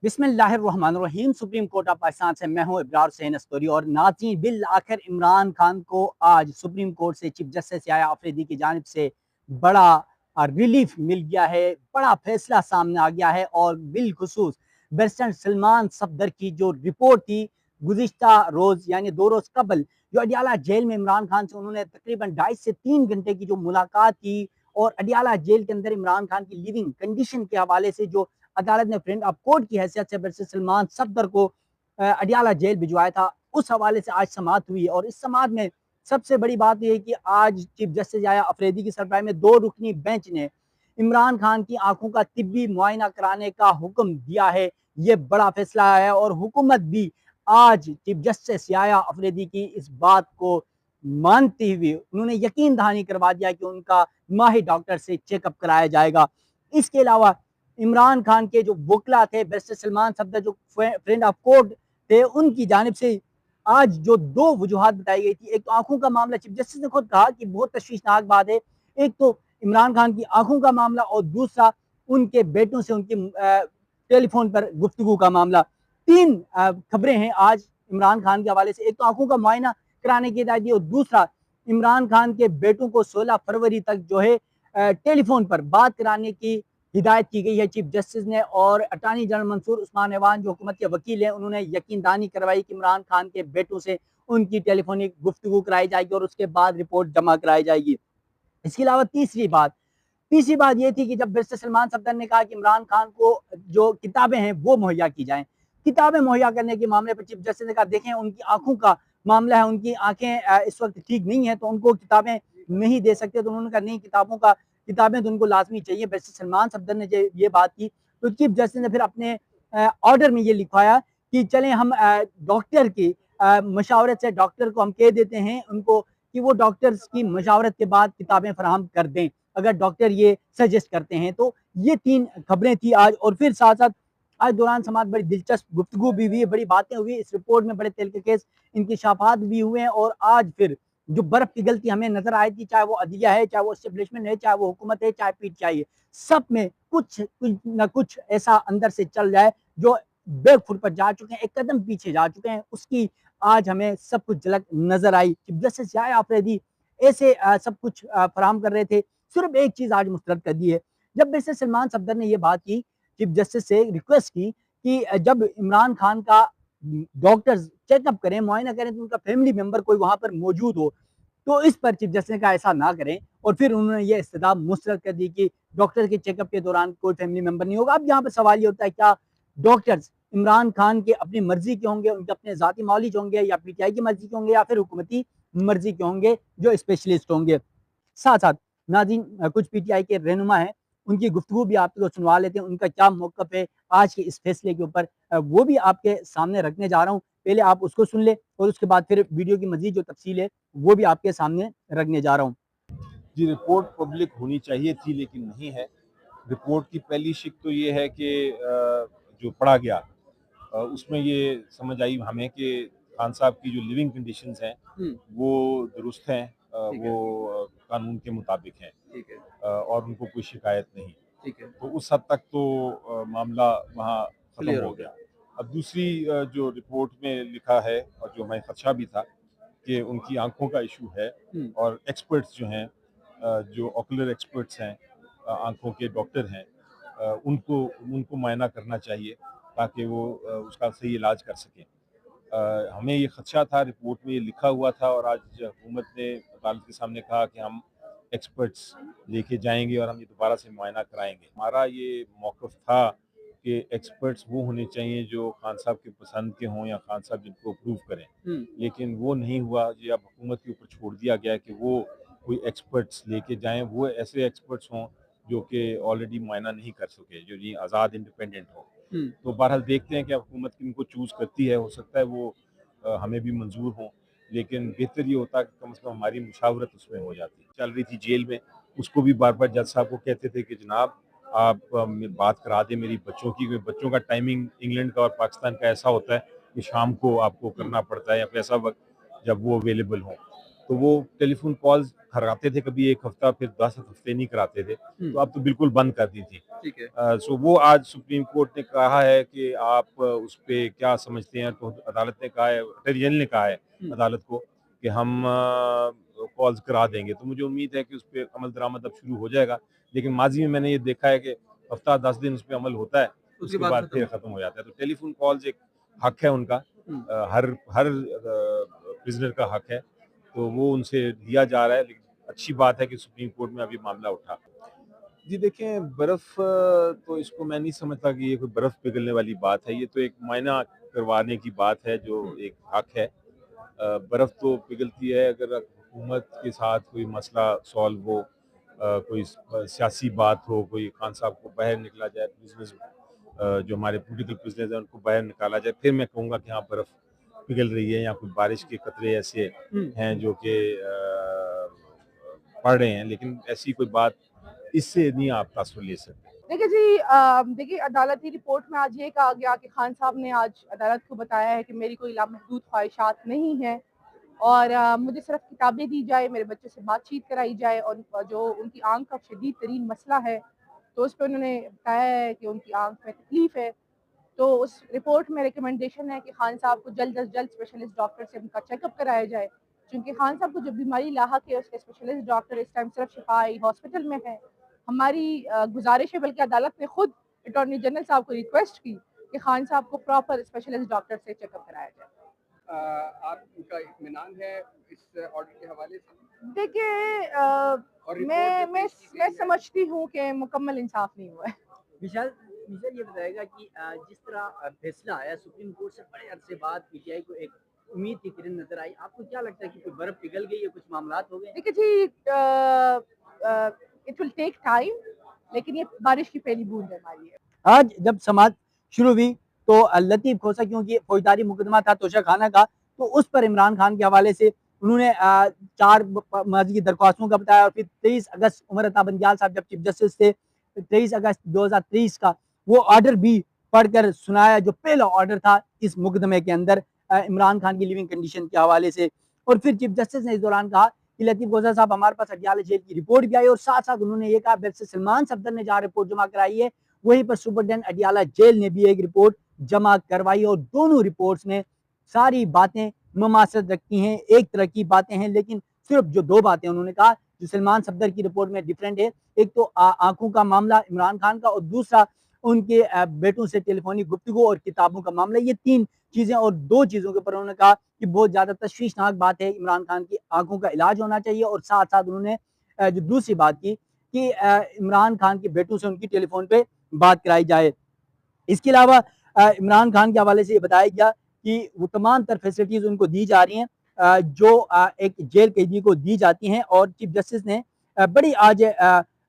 बिस्मिल्लाहिर्रहमानिर्रहीम। Supreme court of Pakistan से मैं हूं इब्रार हुसैन अस्तोरी। और नाज़रीन, बिल आखिर इमरान खान को आज सुप्रीम कोर्ट से चीफ जस्टिस याया अफरीदी की जानिब से बड़ा रिलीफ मिल गया है, बड़ा फैसला सामने आ गया है। और बिलखुसूस बैरिस्टर सलमान सफदर की जो रिपोर्ट थी गुज़िश्ता रोज यानी 2 रोज कबल, जो अडियाला जेल में इमरान खान से उन्होंने तकरीबन 2.5 से 3 घंटे की जो मुलाकात की, और अडियाला जेल के अंदर इमरान खान की लिविंग कंडीशन के हवाले से जो अदालत ने फ्रेंड ऑफ कोर्ट की हैसियत से बैरिस्टर सलमान सफदर को अडियाला जेल भिजवाया था, उस हवाले से आज समाअत हुई। और इस समाअत में सबसे बड़ी बात यह है कि आज चीफ जस्टिस याया अफरीदी की सरबराही में 2 रुकनी बेंच ने इमरान खान की आंखों का तिब्बी मुआयना कराने का हुक्म दिया है। ये बड़ा फैसला है और हुकूमत भी आज चीफ जस्टिस याया अफरीदी की इस बात को मानते हुए उन्होंने यकीन दहानी करवा दिया कि उनका माहिर डॉक्टर से चेकअप कराया जाएगा। इसके अलावा इमरान खान के जो वकला थे, बैरिस्टर सलमान सफदर जो फ्रेंड ऑफ कोर्ट थे, उनकी जानिब से आज जो 2 वजूहात बताई गई थी। एक तो आंखों का मामला, चीफ जस्टिस ने खुद कहा कि बहुत तशवीशनाक बात है। एक तो इमरान खान की आंखों का मामला, और दूसरा उनके बेटों से उनकी टेलीफोन पर गुफ्तगू का मामला। 3 खबरें हैं आज इमरान खान के हवाले से। एक तो आंखों का मुआयना कराने की हिदायत दी, और दूसरा इमरान खान के बेटों को 16 फरवरी तक जो है टेलीफोन पर बात कराने की हिदायत की गई है चीफ जस्टिस ने। और अटार्नी जनरल मंसूर उस्मान ऐवान जो हुकूमत के वकील हैं, उन्होंने यकीनदानी करवाई कि इमरान खान के बेटों से उनकी टेलीफोनिक गुफ्तगू कराई जाएगी और उसके बाद रिपोर्ट जमा कराई जाएगी। इसके अलावा तीसरी बात यह थी कि जब बैरिस्टर सलमान सफदर ने कहा कि इमरान खान को जो किताबें हैं वो मुहैया की जाएं, किताबें मुहैया करने के मामले पर चीफ जस्टिस ने कहा देखें उनकी आंखों का मामला है, उनकी आंखें इस वक्त ठीक नहीं है, तो उनको किताबें नहीं दे सकते। तो उन्होंने कहा नहीं, किताबें तो उनको लाजमी चाहिए। बैरिस्टर सलमान सफदर ने ये बात की, तो चीफ जस्टिस ने फिर अपने ऑर्डर में ये लिखवाया कि चलें हम डॉक्टर की मशावरत से, डॉक्टर को हम कह देते हैं उनको कि वो डॉक्टर्स की मशावरत के बाद किताबें फराहम कर दें, अगर डॉक्टर ये सजेस्ट करते हैं। तो ये 3 खबरें थी आज। और फिर साथ साथ आज दौरान समाज बड़ी दिलचस्प गुफ्तगू भी हुई, बड़ी बातें हुई इस रिपोर्ट में, बड़े तेल के केस इंकशाफात भी हुए हैं। और आज फिर जो बर्फ पिघलती हमें नजर आई थी, चाहे वो अदलिया है, चाहे वो एस्टेब्लिशमेंट है, चाहे वो हुकूमत है, चाहे पीटीआई है, सब में कुछ न कुछ ऐसा अंदर से चल जाए जो बैक फुट पर जा चुके हैं, एक कदम पीछे जा चुके हैं, उसकी आज हमें सब कुछ झलक नजर आई। चीफ जस्टिस याया अफरीदी ऐसे सब कुछ फराहम कर रहे थे। सिर्फ एक चीज आज मुस्तरद कर दी है। जब बैरिस्टर सलमान सफदर ने यह बात की, चीफ जस्टिस से रिक्वेस्ट की कि जब इमरान खान का डॉक्टर्स चेकअप करें, मुआयना करें, तो उनका फैमिली मेंबर कोई वहां पर मौजूद हो, तो इस पर चीफ जस्टिस ने कहा ऐसा ना करें। और फिर उन्होंने ये इस्तदा मुस्तरद कर दी कि डॉक्टर के चेकअप के दौरान कोई फैमिली मेंबर नहीं होगा। अब यहाँ पर सवाल ये होता है, क्या डॉक्टर्स इमरान खान के अपनी मर्जी के होंगे, उनके अपने जाती मौलिज होंगे, या पीटीआई की मर्जी के होंगे, या फिर हुकूमती मर्जी के होंगे जो स्पेशलिस्ट होंगे। साथ साथ नाज़रीन, कुछ पीटीआई के रहनुमा हैं, उनकी गुफ्तगू भी आपको सुनवा लेते हैं, उनका क्या मौक़िफ़ है आज के इस फैसले के ऊपर, वो भी आपके सामने रखने जा रहा हूँ। पहले आप उसको सुन ले और उसके बाद फिर वीडियो की मज़ीद जो तफसील है वो भी आपके सामने रखने जा रहा हूँ। जी, रिपोर्ट पब्लिक होनी चाहिए थी लेकिन नहीं है। रिपोर्ट की पहली शिक तो ये है कि जो पढ़ा गया उसमें ये समझ आई हमें कि खान साहब की जो लिविंग कंडीशंस हैं वो दुरुस्त हैं, वो कानून के मुताबिक हैं, और उनको कोई शिकायत नहीं। तो उस हद तक तो मामला वहाँ खत्म हो गया। अब दूसरी जो रिपोर्ट में लिखा है और जो हमें खदशा भी था कि उनकी आंखों का इशू है, और एक्सपर्ट्स जो हैं, जो ऑकुलर एक्सपर्ट्स हैं, आंखों के डॉक्टर हैं, उनको उनको मुआयना करना चाहिए ताकि वो उसका सही इलाज कर सकें। हमें ये खदशा था, रिपोर्ट में ये लिखा हुआ था, और आज हुकूमत ने अदालत के सामने कहा कि हम एक्सपर्ट्स लेके जाएंगे और हम ये दोबारा से मुआयना कराएंगे। हमारा ये मौक़िफ़ था कि एक्सपर्ट्स वो होने चाहिए जो खान साहब के पसंद के हों या खान साहब जिनको अप्रूव करें, लेकिन वो नहीं हुआ। ये अब हुकूमत के ऊपर छोड़ दिया गया है कि वो कोई एक्सपर्ट्स लेके जाएं, वो ऐसे एक्सपर्ट्स हों जो कि ऑलरेडी मुआयना नहीं कर सके, जो जी आज़ाद इंडिपेंडेंट हो। तो बहरहाल देखते हैं कि हुकूमत किनको चूज़ करती है, हो सकता है वो हमें भी मंजूर हों, लेकिन बेहतर ये होता कि कम से कम हमारी मुशावरत उसमें हो जाती। चल रही थी जेल में, उसको भी बार बार जज साहब को कहते थे कि जनाब आप बात करा दें मेरी बच्चों की, बच्चों का टाइमिंग इंग्लैंड का और पाकिस्तान का ऐसा होता है कि शाम को आपको करना पड़ता है या फिर ऐसा वक्त जब वो अवेलेबल हों। तो वो टेलीफोन कॉल्स कराते थे, कभी 1 हफ्ता, फिर 10 हफ्ते नहीं कराते थे, तो अब तो बिल्कुल बंद कर दी थी। ठीक है। सो वो आज सुप्रीम कोर्ट ने कहा है कि आप उस पे क्या समझते हैं, तो अदालत ने कहा है, अटॉर्नी जनरल ने कहा है अदालत को कि हम कॉल्स करा देंगे, तो मुझे उम्मीद है कि उस पे अमल दरामद अब शुरू हो जाएगा। लेकिन माज़ी में मैंने ये देखा है कि हफ्ता 10 दिन उस पे अमल होता है, उसके बाद फिर खत्म हो जाता है। तो टेलीफोन कॉल्स एक हक है उनका, हर हर प्रिजनर का हक है, तो वो उनसे लिया जा रहा है। लेकिन अच्छी बात है कि सुप्रीम कोर्ट में अभी मामला उठा। जी देखें, बर्फ़ तो इसको मैं नहीं समझता कि ये कोई बर्फ़ पिघलने वाली बात है, ये तो एक मुआयना करवाने की बात है जो एक हक है। बर्फ़ तो पिघलती है अगर हुकूमत के साथ कोई मसला सॉल्व हो, कोई सियासी बात हो, कोई खान साहब को बाहर निकला जाए, बिज़नेस जो हमारे पॉलिटिकल प्रिजनर्स हैं उनको बाहर निकाला जाए, फिर मैं कहूँगा कि हाँ, बर्फ़ पिघल रही है या कोई बारिश के कतरे ऐसे हैं जो कि पड़ रहे हैं, लेकिन ऐसी कोई बात इससे नहीं आप तासुर ले सकते। देखिए जी, देखिए अदालती रिपोर्ट में आज ये कहा गया कि खान साहब ने आज अदालत को बताया है कि मेरी कोई लामहदूद ख्वाहिशात नहीं है और मुझे सिर्फ किताबें दी जाए, मेरे बच्चे से बातचीत कराई जाए और जो उनकी आंख का शदीद तरीन मसला है, तो उस पर उन्होंने बताया है कि उनकी आंख में तकलीफ है। तो उस रिपोर्ट में रिकमेंडेशन है कि खान साहब को जल्द अज जल्द स्पेशलिस्ट डॉक्टर से उनका चेकअप कराया जाए, क्योंकि खान साहब को जो बीमारी लाहक है उसके स्पेशलिस्ट डॉक्टर इस टाइम सिर्फ शिफाई हॉस्पिटल में है। हमारी गुजारिश है, बल्कि अदालत ने खुद अटॉर्नी जनरल साहब को रिक्वेस्ट की कि खान साहब को प्रॉपर स्पेशलिस्ट डॉक्टर से चेकअप कराया जाए। आपका इत्मीनान है इस ऑर्डर के हवाले से? देखिए, और रिपोर्ट मैं समझती हूँ कि मुकम्मल इंसाफ नहीं हुआ है। विशाल विशाल ये बताएगा कि जिस तरह फैसला आया सुप्रीम कोर्ट से बड़े अरसे बाद पीटीआई को एक उम्मीद की किरण नजर आई, आपको क्या लगता है कि कोई बर्फ पिघल गई है, कुछ मामलात हो गए? देखिए जी, इट विल टेक टाइम, लेकिन ये बारिश की पहली बूंद है हमारी। आज जब समाअत शुरू हुई तो लतीफ़ खोसा, क्योंकि फौजदारी मुकदमा था तोशाखाना का, तो उस पर इमरान खान के हवाले से उन्होंने 4 माजी की दरख्वास्तों का बताया और फिर 23 अगस्त उमर अता बंदियाल साहब जब चीफ जस्टिस थे, 23 अगस्त 2023 का वो ऑर्डर भी पढ़कर सुनाया, जो पहला ऑर्डर था इस मुकदमे के अंदर इमरान खान की लिविंग कंडीशन के हवाले से। और फिर चीफ जस्टिस ने इस दौरान कहा कि लतीफ़ खोसा साहब, हमारे पास अटियाला जेल की रिपोर्ट भी आई और साथ साथ उन्होंने ये कहा, बैरिस्टर सलमान सफदर ने जहाँ रिपोर्ट जमा कराई है वहीं पर सुपरडेंट अटियाला जेल ने भी एक रिपोर्ट जमा करवाई और दोनों रिपोर्ट्स में सारी बातें मुमासत रखती हैं, एक तरह की बातें हैं, लेकिन सिर्फ जो 2 बातें उन्होंने कहा जो सलमान सफदर की रिपोर्ट में डिफरेंट है, एक तो आंखों का मामला इमरान खान का और दूसरा उनके बेटों से टेलीफोनिक गुफ्तगू और किताबों का मामला। ये 3 चीजें और 2 चीजों के ऊपर उन्होंने कहा कि बहुत ज्यादा तशवीशनाक बात है, इमरान खान की आंखों का इलाज होना चाहिए और साथ साथ उन्होंने जो दूसरी बात की कि इमरान खान के बेटों से उनकी टेलीफोन पे बात कराई जाए। इसके अलावा इमरान खान के हवाले से ये बताया गया कि वो तमाम तर फैसिलिटीज़ उनको दी जा रही हैं जो एक जेल कैदी को दी जाती हैं। और चीफ जस्टिस ने बड़ी आज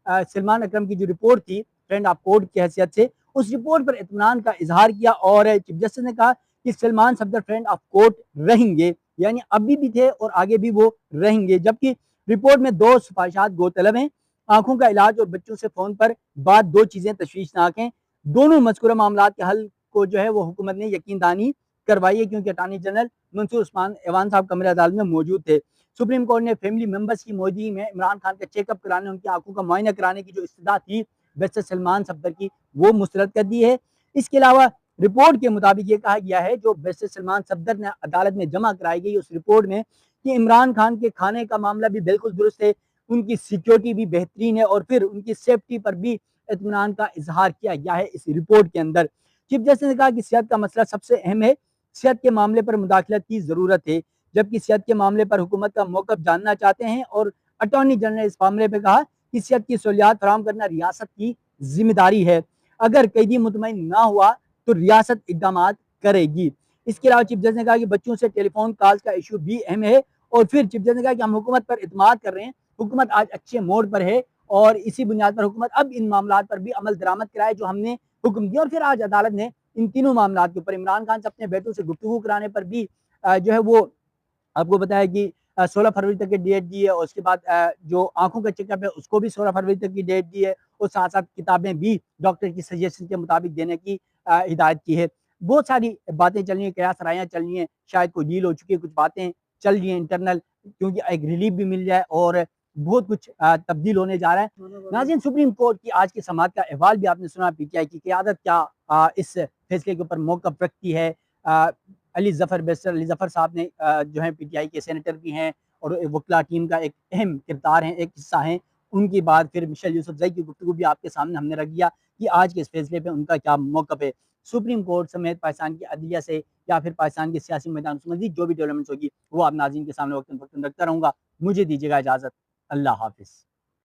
सलमान अकरम की जो रिपोर्ट थी फ्रेंड ऑफ कोर्ट की हैसियत से, उस रिपोर्ट पर इत्मीनान का इजहार किया और चीफ जस्टिस ने कहा कि Salman Safdar friend of court रहेंगे, यानी अभी भी थे और आगे भी वो रहेंगे। जबकि रिपोर्ट में 2 सिफारिशात गौतलब हैं, आंखों का इलाज और बच्चों से फ़ोन पर बात, 2 चीज़ें तशवीशनाक हैं। दोनों मज़कूरा मामलात के हल को जो है वो हुकूमत ने यकीन दानी करवाई है, क्योंकि अटॉर्नी जनरल मंसूर उस्मान ऐवान साहब कमरे अदालत में मौजूद थे। सुप्रीम कोर्ट ने फैमिली मेंबर्स की मौजूदगी में इमरान खान का चेकअप कराने, उनकी आंखों का मुआयना कराने की जो इस्तदा थी बैरिस्टर सलमान सफदर की, वो मुस्तरद कर दी है। इसके अलावा रिपोर्ट के मुताबिक ये कहा गया है, जो बैरिस्टर सलमान सफदर ने अदालत में जमा कराई गई उस रिपोर्ट में, कि इमरान खान के खाने का मामला भी बिल्कुल दुरुस्त है, उनकी सिक्योरिटी भी बेहतरीन है और फिर उनकी सेफ्टी पर भी इत्मीनान का इजहार किया गया है इस रिपोर्ट के अंदर। चीफ जस्टिस ने कहा कि सेहत का मसला सबसे अहम है, सेहत के मामले पर मुदाखलत की ज़रूरत है, जबकि सेहत के मामले पर हुकूमत का मौक़िफ़ जानना चाहते हैं। और अटॉर्नी जनरल ने इस मामले पर कहा कि सेहत की सहूलियात फराहम करना रियासत की जिम्मेदारी है, अगर कैदी मुतमईन ना हुआ तो रियासत इक़दामात करेगी। इसके अलावा चीफ जस्टिस ने कहा कि बच्चों से टेलीफोन कॉल्स का इशू भी अहम है और फिर चीफ जस्टिस ने कहा कि हम हुकूमत पर इत्मीनान कर रहे हैं, हुकूमत आज अच्छे मोड पर है और इसी बुनियाद पर हुकूमत अब इन मामलात पर भी अमल दरामद कराए जो हमने हुक्म दिया। और फिर आज अदालत ने इन तीनों मामलात के ऊपर इमरान खान से अपने बेटों से गुफ्तगू कराने पर भी जो है वो आपको बताया कि 16 फरवरी तक की डेट दी है और उसके बाद जो आंखों का चेकअप है उसको भी 16 फरवरी तक की डेट दी है और साथ साथ किताबें भी डॉक्टर की सजेशन के मुताबिक देने की हिदायत की है। बहुत सारी बातें चल रही हैं, कयास रायां चल रही हैं, शायद कोई डील हो चुकी है, कुछ बातें चल रही हैं इंटरनल, क्योंकि एक रिलीफ भी मिल जाए और बहुत कुछ तब्दील होने जा रहा है। नाज़रीन, सुप्रीम कोर्ट की आज की समाअत का अहवाल भी आपने सुना, पीटीआई की क़यादत क्या इस फैसले के ऊपर मौक़िफ़ रखती है। अली ज़फ़र, बैरिस्टर अली ज़फ़र साहब ने जो है पीटीआई के सेनेटर भी हैं और वकला टीम का एक अहम किरदार हैं, एक हिस्सा हैं। उनके बाद फिर मिशेल यूसुफ़ज़ई की गुफ्तगू भी आपके सामने हमने रख दिया कि आज के इस फैसले पे उनका क्या मौक़िफ़ है। सुप्रीम कोर्ट समेत पाकिस्तान की अदलिया से या फिर पाकिस्तान के सियासी मैदान से मज़ीद जो भी डेवलपमेंट्स होगी वो आप नाज़रीन के सामने वक्तन फ़वक्तन रखता रहूँगा। मुझे दीजिएगा इजाज़त। अल्लाह हाफ़िज़।